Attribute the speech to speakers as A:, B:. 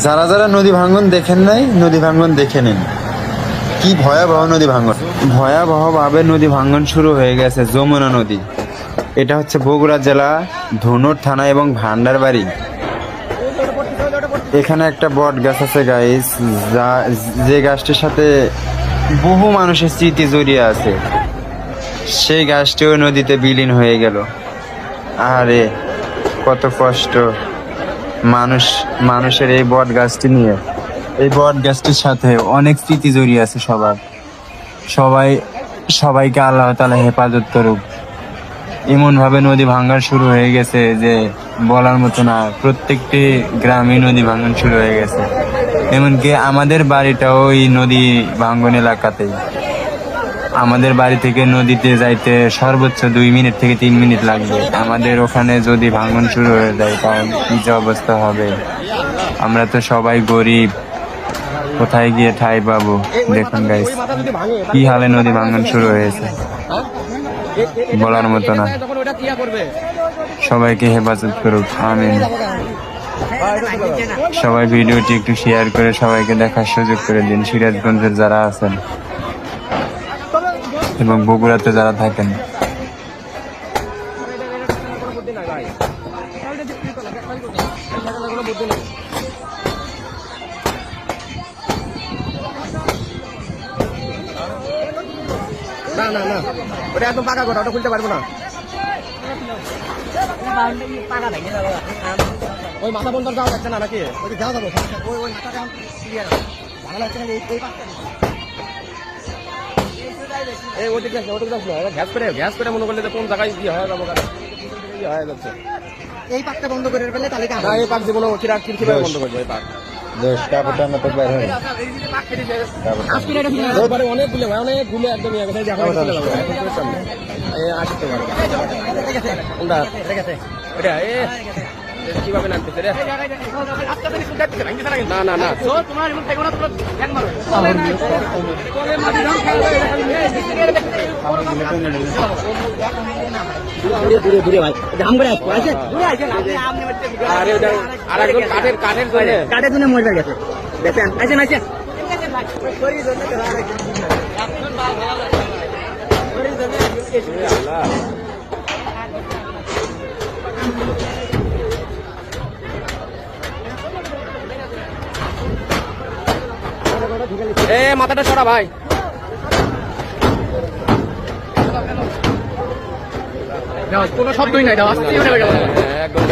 A: যারা যারা নদী ভাঙ্গন দেখেন নাই, নদী ভাঙ্গন দেখে নিন। কি ভয়াবহ নদী ভাঙ্গন, ভয়াবহ ভাবে নদী ভাঙ্গন শুরু হয়ে গেছে। যমুনা নদী, এটা হচ্ছে বগুড়া জেলা ধনুর থানা এবং ভান্ডারবাড়ি। এখানে একটা বট গাছ আছে গাইস, যে গাছটির সাথে বহু মানুষের স্মৃতি জড়িয়ে আছে। সেই গাছটিও নদীতে বিলীন হয়ে গেল। আরে কত কষ্ট মানুষের এই বট গাছটি নিয়ে। এই বট গাছটির সাথে অনেক স্মৃতি জড়িয়ে আছে সবার। সবাইকে আল্লাহ তাআলা হেফাজত করুক। এমন ভাবে নদী ভাঙ্গন শুরু হয়ে গেছে যে বলার মতো না। প্রত্যেকটি গ্রামে নদী ভাঙ্গন শুরু হয়ে গেছে। এমনকি আমাদের বাড়িটাও ওই নদী ভাঙ্গন এলাকাতেই। আমাদের বাড়ি থেকে নদীতে যাইতে সর্বোচ্চ 2 মিনিট থেকে 3 মিনিট লাগবে। আমাদের ওখানে যদি ভাঙ্গন শুরু হয়ে যায় তাহলে কি যে অবস্থা হবে। আমরা তো সবাই গরিব, কোথায় গিয়ে ঠাঁই পাবো। দেখুন গাইস, কি হালে নদী ভাঙ্গন শুরু হয়েছে, বলার মতো না। সবাইকে হেফাজত করুক, আমিন। সবাই ভিডিওটি একটু শেয়ার করে সবাইকে দেখার সুযোগ করে দিন। সিরাজগঞ্জের যারা আছেন এবং বগুড়াতে যারা থাকেন।
B: না না না, ওটা একদম পাকা করা, ওটা খুলতে পারবো না। ওই মাথা বন্ধ যাওয়া যাচ্ছে না নাকি? ওই যাওয়া যাবো, ওই মাথাটা ভালো লাগছে না। এই ওদিকে গ্যাস করে মনে করলে কোন জায়গায় দিয়ে হয়ে যাবো, হয়ে যাচ্ছে। এই পাকটা বন্ধ করে ফেলে তাহলে এই পাক জীবন কিভাবে বন্ধ করবো? এই পাক অনেক গুলে একদম কিভাবে নামতেছে রে? না না না, দূরে দূরে ভাই, কাঠের জন্য মজা গেছে। দেখেন আছেন আছেন মাথাটা সরা ভাই। কোনো শব্দই নাই, একদম